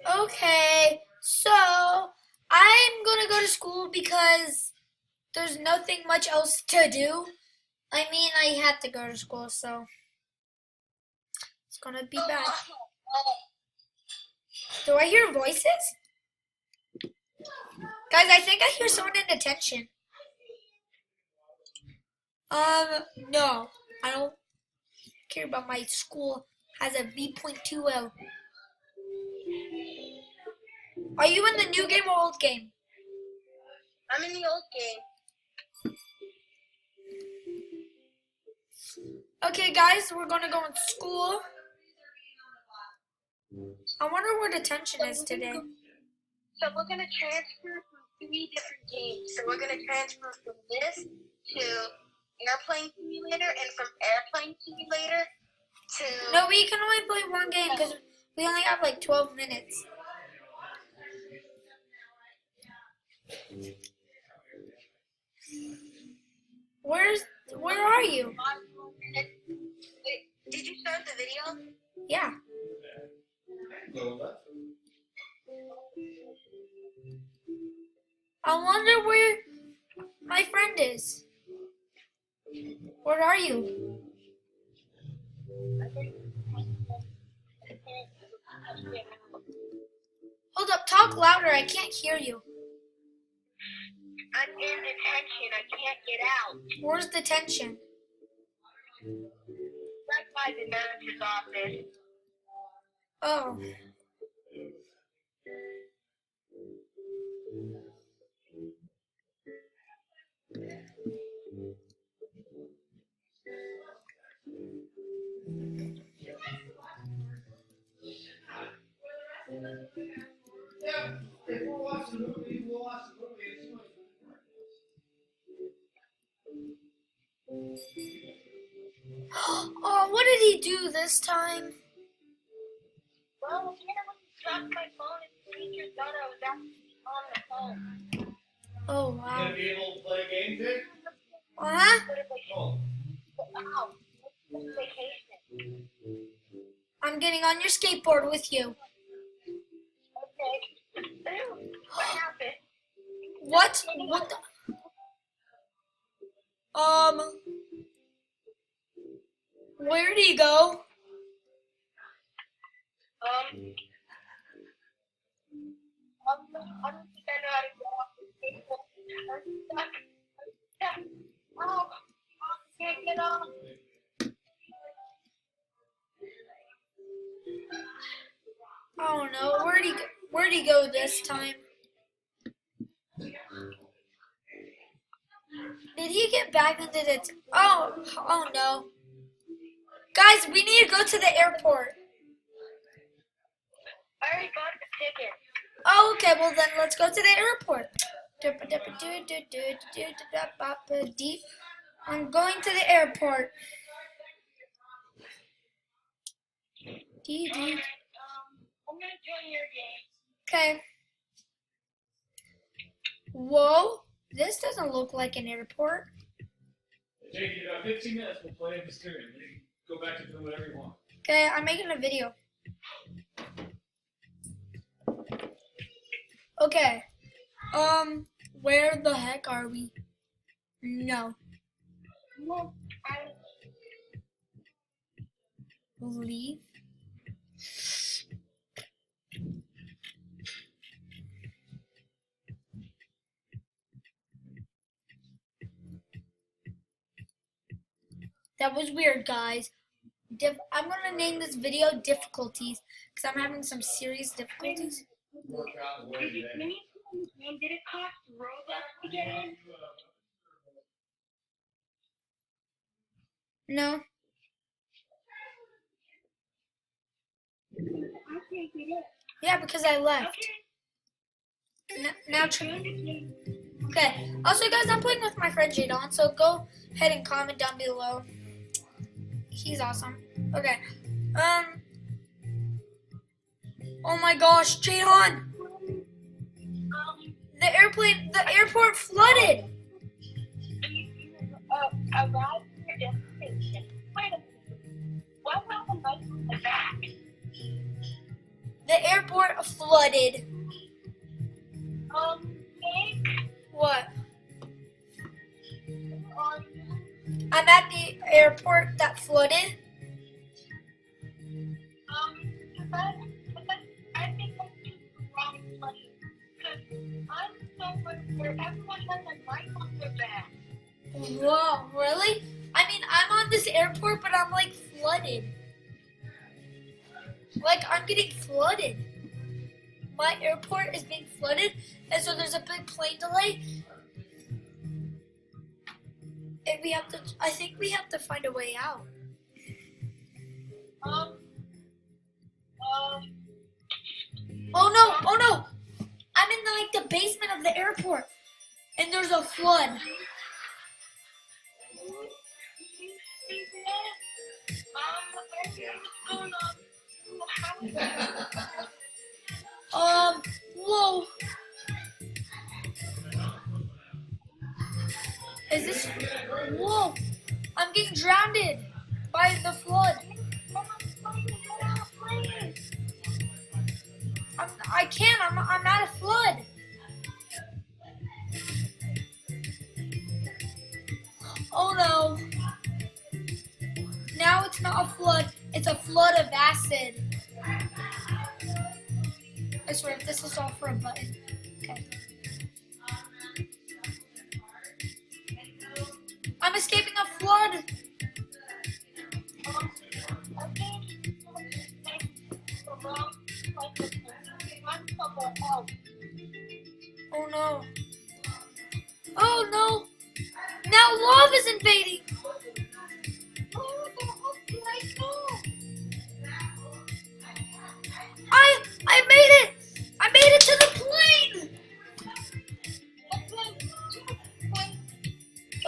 Okay, so I'm gonna go to school because there's nothing much else to do. I mean, I had to go to school, so it's gonna be bad. Do I hear voices? Guys, I think I hear someone in detention. No, I don't care about my school. Has a V.20. Are you in the new game or old game? I'm in the old game. Okay, guys, we're gonna go in school. I wonder where detention is today. So we're gonna transfer from 3 different games. So we're gonna transfer from this to Airplane Simulator, and from Airplane Simulator to. No, we can only play one game because we only have like 12 minutes. Where are you? Wait, did you start the video? Yeah. I wonder where my friend is. Where are you? Hold up, talk louder. I can't hear you. I'm in detention. I can't get out. Where's detention? Right by the manager's office. Oh. Oh, what did he do this time? Well, dropped my phone and the teacher thought I was actually on the phone. Oh, wow. Gonna be able to play a game, Dick? Huh? Oh. Wow, vacation. I'm getting on your skateboard with you. Okay. What happened? What? What the? Where'd he go? I don't think I know how to get off the skateboard. I'm stuck. Oh, I can't get off. I don't know. Where'd he go this time? Did he get back into the? Oh no. Guys, we need to go to the airport. I already got the ticket. Oh, okay. Well then, let's go to the airport. I'm going to the airport. I'm gonna join your game. Okay. Whoa, this doesn't look like an airport. Jake, you got 15 minutes. We'll play in the steering. You can go back to doing whatever you want. Okay, I'm making a video. Okay. Where the heck are we? No. Well, Leave. That was weird, guys. I'm gonna name this video difficulties because I'm having some serious difficulties. Did it cost Robux to get in? No. I can't get in. Yeah, because I left. Okay. Now try. Okay. Also, guys, I'm playing with my friend Jadon, so go ahead and comment down below. He's awesome. Okay. Oh my gosh, Jadon! The airport flooded! Arrived at your destination. Wait a minute. What happened right from the back? The the airport flooded. Nick, What? are I'm at the airport that flooded. I think I picked the wrong place. Because I'm somewhere where everyone has a knife on their back. Whoa, really? I mean, I'm on this airport, but I'm like flooded. Like, I'm getting flooded. My airport is being flooded, and so there's a big plane delay. And I think we have to find a way out. Oh no! I'm in like the basement of the airport, and there's a flood. Whoa. Is this? Whoa! I'm getting drowned by the flood. I can't. I'm at a flood. Oh no! Now it's not a flood. It's a flood of acid. I swear, if this is all for a button. Okay. I'm escaping a flood. Oh no. Oh no. Now lava's invading. I made it. I made it to the plane.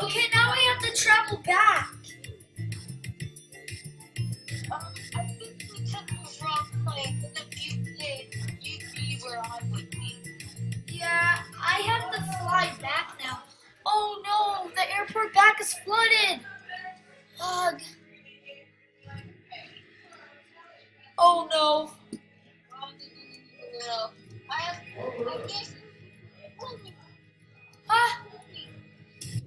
Okay, now I have to travel back. I think we took the wrong plane, but if you did, you were on with me. Yeah, I have to fly back now. Oh no, the airport back is flooded. Ugh. Oh no. No, I guess. Ah,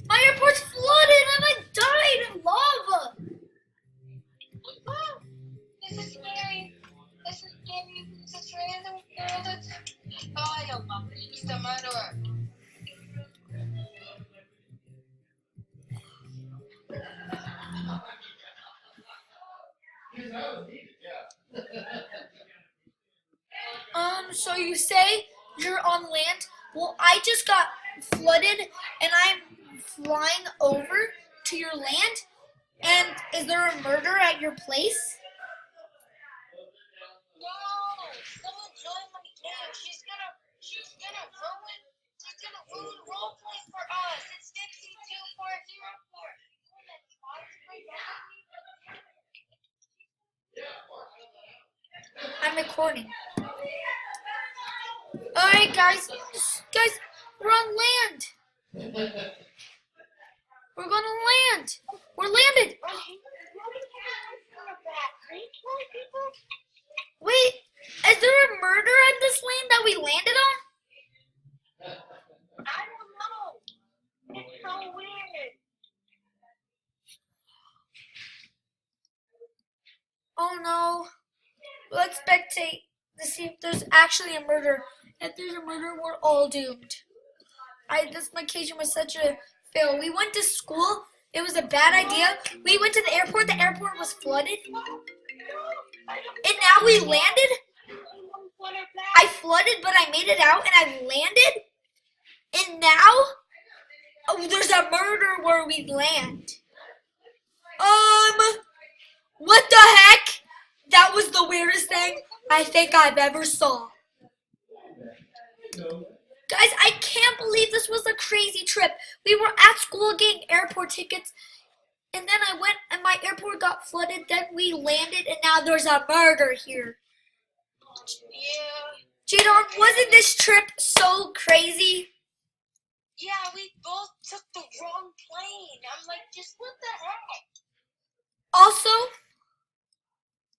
my airport's flooded and I died in lava. Oh, this is scary. This is scary. This is random. Oh, I don't love it. He's the murderer. So you say you're on land? Well, I just got flooded and I'm flying over to your land. And is there a murder at your place? No, someone joined my game. She's gonna ruin roleplay for us. It's Dixie 2404. I'm recording. Alright guys, we're on land. We're gonna land. We're landed. Wait, is there a murder at this land that we landed on? I don't know. It's so weird. Oh no. Let's spectate to see if there's actually a murder. If there's a murder, we're all doomed. This vacation was such a fail. We went to school. It was a bad idea. We went to the airport. The airport was flooded. And now we landed. I flooded, but I made it out and I landed. And now, there's a murder where we land. What the heck? That was the weirdest thing I think I've ever saw. Guys, I can't believe this was a crazy trip. We were at school getting airport tickets, and then I went and my airport got flooded. Then we landed, and now there's a murder here. Yeah. Jadon, wasn't this trip so crazy? Yeah, we both took the wrong plane. I'm like, just what the heck?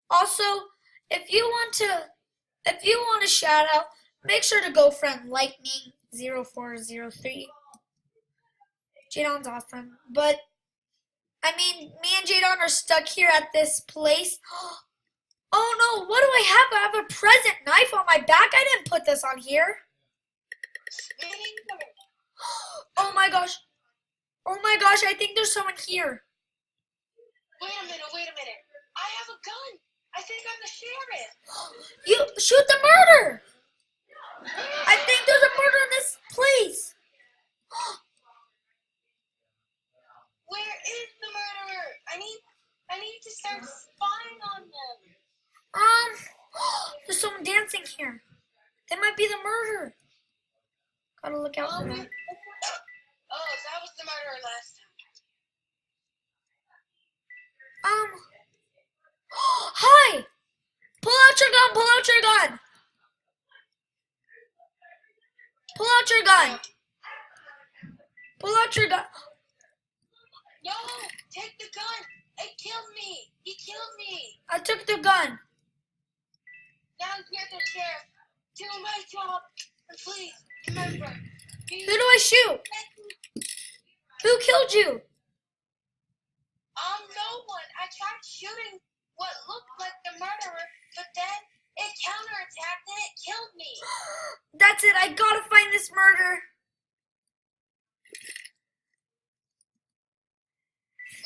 Also, if you want to If you want a shout out, make sure to go friend Lightning0403. Jadon's awesome. But, I mean, me and Jadon are stuck here at this place. Oh no, what do I have? I have a present knife on my back. I didn't put this on here. Oh my gosh. Oh my gosh, I think there's someone here. Wait a minute. I have a gun. I think I'm the sheriff. You shoot the murder. I think there's a murder in this place. Where is the murderer? I need to start spying on them. There's someone dancing here. They might be the murderer. Gotta look out for them. Oh, that was the murderer last time. Hi! Pull out your gun, pull out your gun! Pull out your gun! Pull out your gun! No, take the gun. It killed me. He killed me. I took the gun. Now you're the sheriff. Do my job. And please, remember. Who do I shoot? Who killed you? No one. I tried shooting what looked like the murderer, but then it counterattacked and it killed me. That's it, I gotta find this murderer.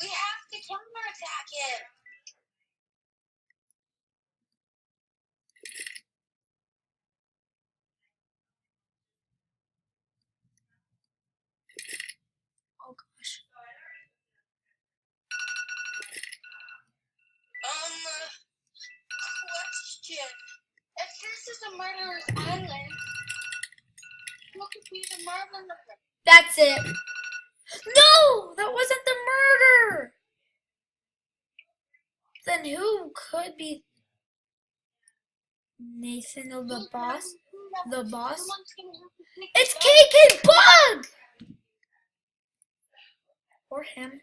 We have to counterattack him. Oh gosh. Question. If this is a murderer's island, who could be the murderer? That's it. No! That wasn't the murder! Then who could be Nathan or the boss? The boss? Someone's gonna have to take It's the gun. KK Bug! Or him.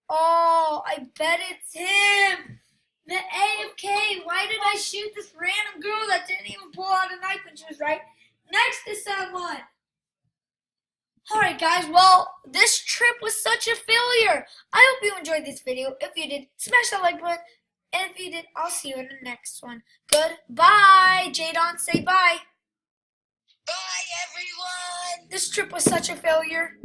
Oh, I bet it's him! The AFK! Why did I shoot this random girl that didn't even pull out a knife when she was right next to someone? Alright guys, well, this trip was such a failure. I hope you enjoyed this video. If you did, smash that like button. And if you did, I'll see you in the next one. Goodbye. Jadon, say bye. Bye, everyone. This trip was such a failure.